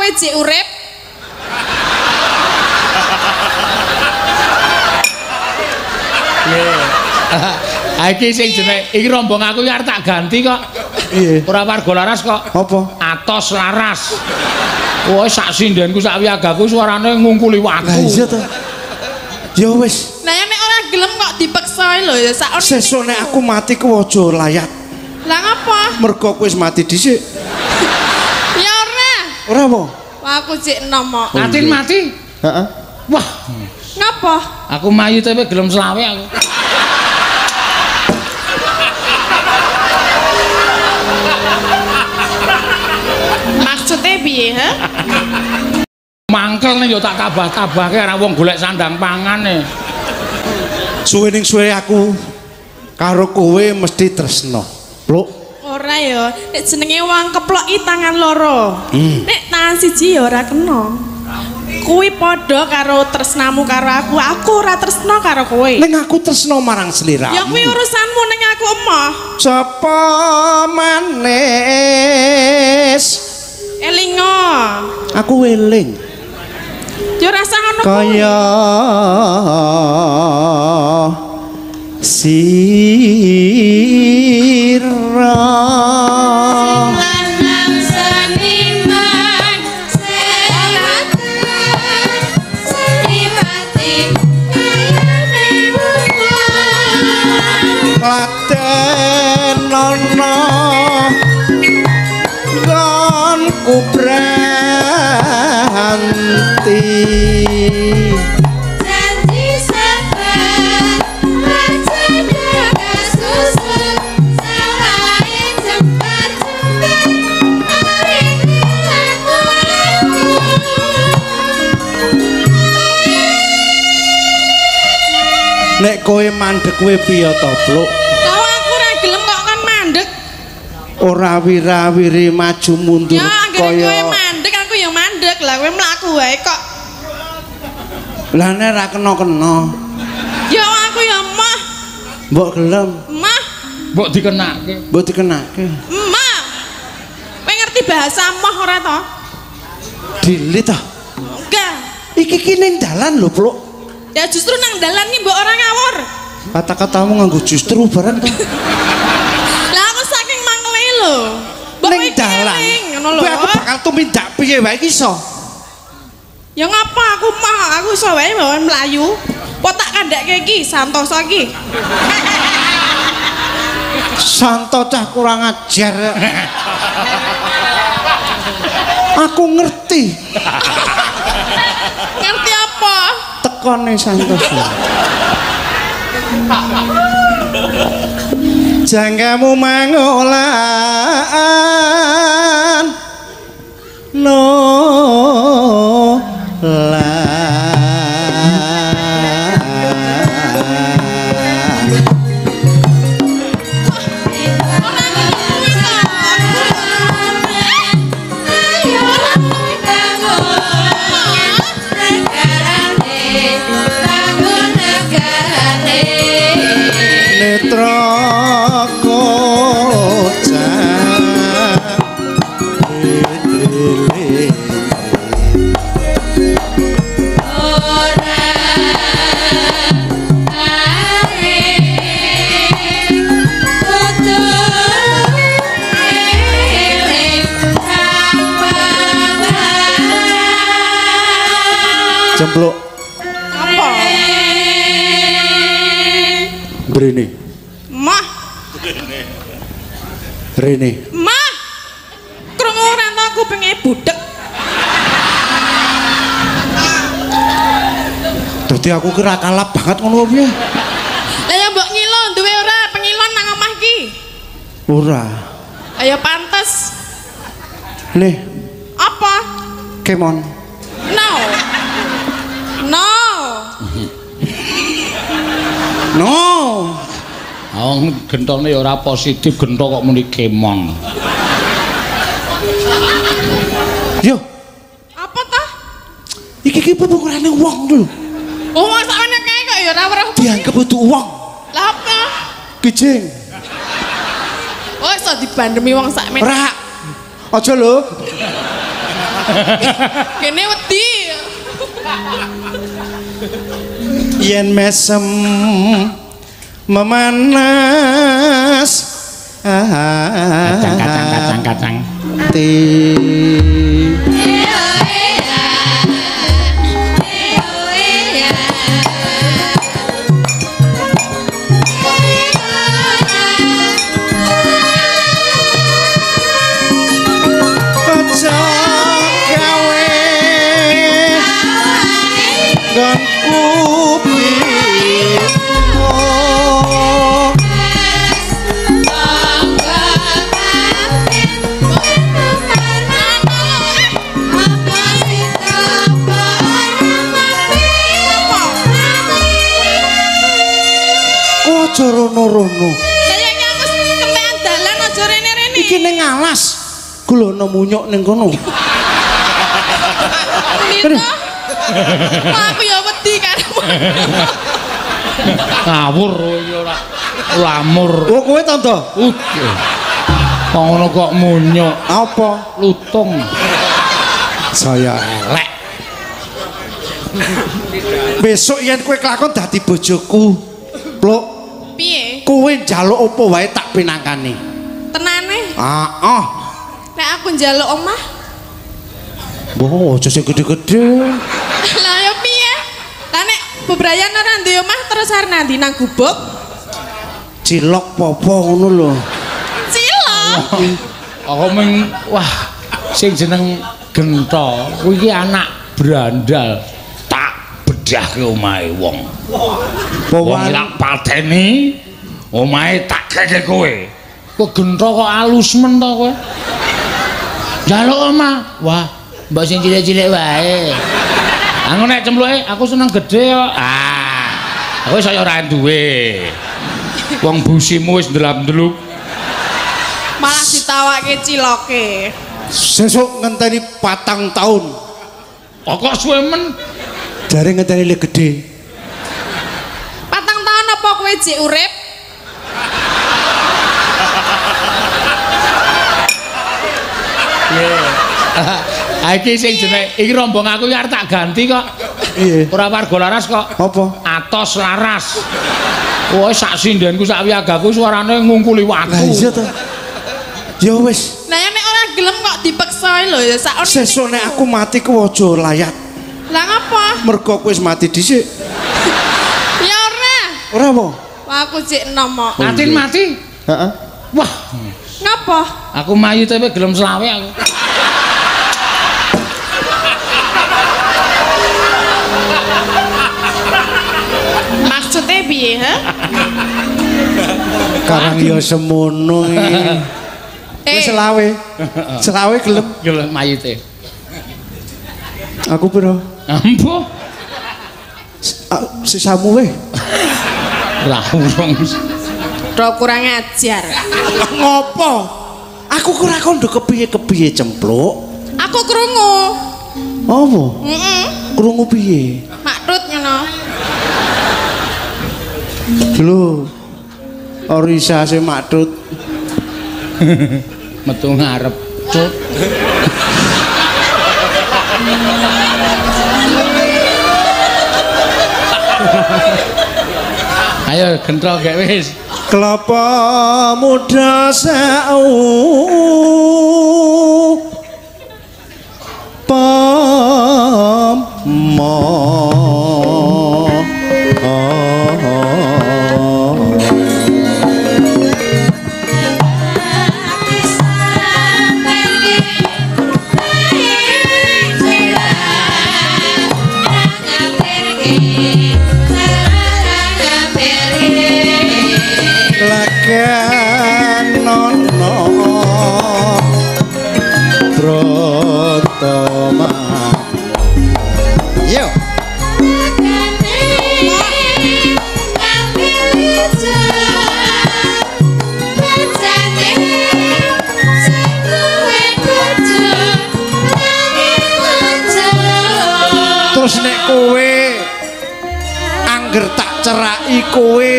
kowe jek urip? Iki sing jenenge iki rombong aku iki arep tak ganti kok. Piye? Ora warga laras kok. Apa? Atos laras. Wah sak sindenku sak wiagaku suarane ngungkuli watu. Lah iya to. Ya wis. Lah nek ora gelem kok dipeksa lho ya sak sesuk nek aku mati ku aja layat. Lah ngapa? Mergo kowe wis mati dhisik. Ya ora. Ora apa? Wah aku jek enom kok. Atin mati? Heeh. Wah. Ngapa? Aku mayu tapi gelem selawe aku. Maksudnya piye, ha? Mangkel nih yo tak tabah-tabahke ora wong golek sandang pangan nih. Suwe ning suwe aku karo kowe mesti tresno. Pluk. Ora ya, nek jenenge wong keploki tangan loro. Nek tangan siji ya ora kena. Kuwi padha karo tresnamu karo aku ora tresno karo kowe. Ning aku tresno marang sliramu. Ya kuwi urusanmu ning aku emoh. Sapa manis? Elingo. Aku weling. Yo rasa ngono kaya sira lanang seniman sehat senipati laten nono gonku berhenti janji sabar wajana kasusu salahin jembar-jembar arini laku-laku nek kowe mandek kowe piye to Pluk tau aku ora gelem kok kan mandek ora wira-wiri maju mundur ya anggere kowe mandek aku ya mandek lah kowe mlaku wae kok lah nek ra kena-kena ya aku ya mah mbok gelem mah Mbok dikenake. mbok dikenake mah kowe ngerti bahasa mah ora to dilit to enggak iki ki ning dalan lho Pluk ya justru nang dalan ki mbok ora ngawur kata-katamu nganggo justru barang to lah aku saking mangele lho mbok ning dalan ngono lho kowe aku bakal tumindak piye wae iki iso ya ngapa aku mah aku iso wae bawa mlayu kok tak kandhake iki santoso iki santo cah kurang ajar aku ngerti ngerti apa tekone santoso jangkamu mangolan netra Cempluk apa Brene mah Rene mah krungu ora to aku pengen budek dadi aku kira kalap banget ngono piye lah ya mbok ngilo duwe ora pengilon nang omah iki ora ayo pantes nih apa kemon no no no Wong gentone ya ora positif, gento kok muni kemon. yo apa toh iki pepungkurane wong lho oh masakane kae kok ya ora weruh dianggap butuh uang lah apa kijing oh iso dibandemi wong sak men ora aja lho Kene wedi. Yen mesem memanas kacang. Rono-rono. Saya aku kemean dalan aja rene-rene. Iki ning alas. Gulono munyuk ning kono. Aku ya wedi karo. Ngawur ya ora lamur. Oh kowe to, Toh? Kok ngono kok munyuk. Apa? Lutung. Saya elek. Besok yen kowe kelakon dadi bojoku. Pluk. Piye? Kowe njaluk apa wae tak pinangkani. Tenane? Heeh. Nek aku njaluk omah? Mbok aja sing gedhe-gedhe. Lah ya piye? Lah nek bebrayan ora ndek omah terus arep nang nang gubuk? Cilok popo ngono lho. Cilok. Aku meng wah sing jeneng Gento kuwi iki anak brandal tak bedahke omahe wong. Wong lak pateni omahe tak keke kowe. Kok Gento kok alus men to kowe? Njaluk omah. Wah, mbok sing cilik-cilik wae. Aku nek cemluke aku seneng gedhe kok. Aku saya ora duwe. Wong busimu wis ndelap-ndeluk. Malah ditawake ciloke. Sesuk ngenteni 4 tahun. Kok suwe men? Jare ngenteni le gedhe. 4 tahun apa kowe jek urip? Iki sing jenenge iki rombong aku arep tak ganti kok. Iya. Ora warga laras kok. Apa? Atos laras. Kowe sak sindenku sak wiagaku suarane ngungkuli watu. Lah iya to. Ya wis. Lah nek ora gelem kok dipeksa lho ya sakone. Sesuk nek aku mati ku aja layat. Lah ngapa? Mergo kowe wis mati dhisik. Ya ora. Ora apa? Wah aku jek enom kok. Mati. Heeh. Wah, Ngapa? aku mayu tapi gelem selawe aku. Maksudnya piye, ha? Karang ya semono iki. Wis selawe. Selawe gelem. Gelem mayite. Aku piro? Ampuh. Sisamu weh. Lah urung. Ro kurang ajar. Ngopo? Aku ora kondo kepiye-kepiye cempluk. Aku krungu. Apa? Heeh. Krungu piye? Makrut ngono. Lho. Orisa se maktut. Metu ngarep, Cut. Ayo Gento gek wis. Kelapa muda sau pamo terus nek kowe angger tak ceraki kowe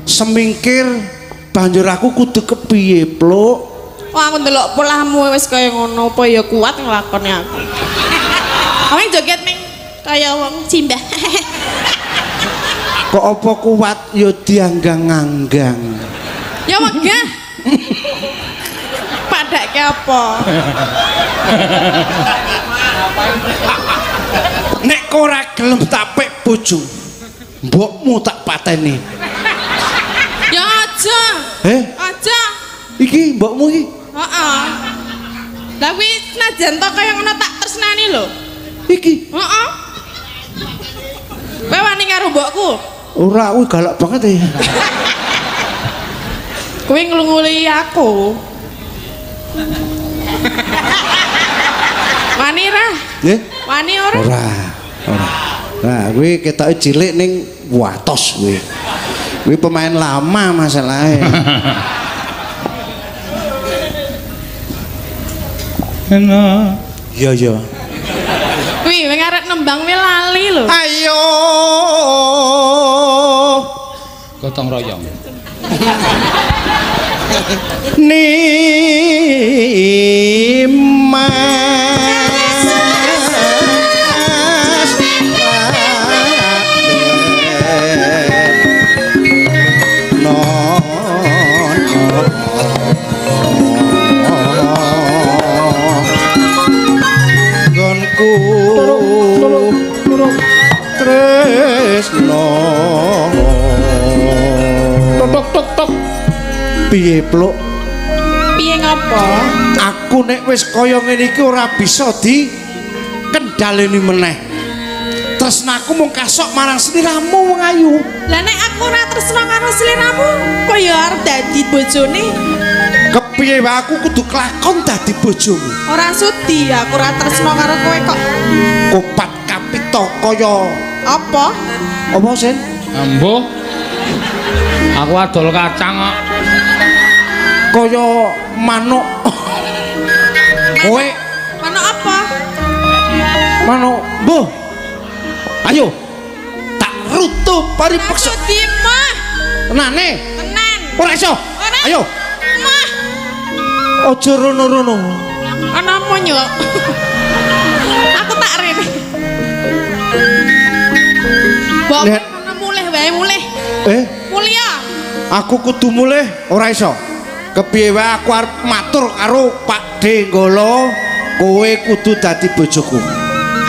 semingkir banjur aku kudu kepiye, Pluk? Wah, aku ndelok polahmu wis kaya ngono, apa ya kuat nglakoni aku. Awake joget ning kaya wong simbah. Kok apa kuat ya dianggang-anggang. Ya wegah. Padake apa? Nek kok ora gelem tak pek bojo, mbokmu tak pateni. Ya aja. Aja. Iki mbokmu iki? Heeh. Lah kuwi senajan to kaya ngono tak tresnani lho. Iki? Heeh. Kowe wani karo mbokku? Ora, kuwi galak banget ya. Kuwi nglunguli aku. Wani ra? Nggih? Wani ora? Ora. Nah, kuwi ketoke cilik ning watos kuwi. Kuwi pemain lama masalahnya. Enak. Iya. Kuwi wing arep nembang kuwi lali lho. Ayo. Gotong royong. Tresno tok piye pluk piye ngapa aku nek wis kaya ngene iki ora bisa dikendhaleni meneh tresnaku mung kasok marang sliramu wong ayu lah nek aku ora tresna karo sliramu kok ya arep dadi bojone kepiye wae aku kudu kelakon dadi bojomu ora sudi aku ora tresna karo kowe kok kopat kapito kaya apa sen ambo aku adol kacang kok kaya manuk kowe manuk apa manuk mbuh ayo tak rutu paripeksa sudi mah tenane tenan ora iso ayo mah aja rono-rono ana monyo aku tak rene Bok, ana mulih wae mulih. Mulia. Aku kudu mulih ora iso. Kepiye wae aku arep matur karo Pak Denggolo, kowe kudu dadi bojoku.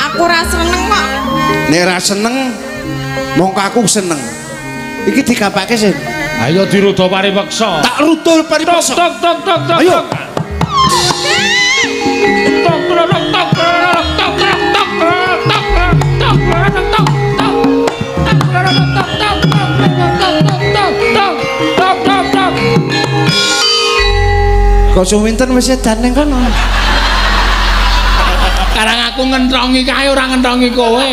Aku ora seneng kok. Nek ora seneng, mongko aku seneng. Iki digapake sih. Ayo dirudo paripeksa. Tak rudul paripeksa. Tok. Ayo. Kok suwinten wis edan ning kono. Karang aku ngentrongi kae ora ngentrongi kowe.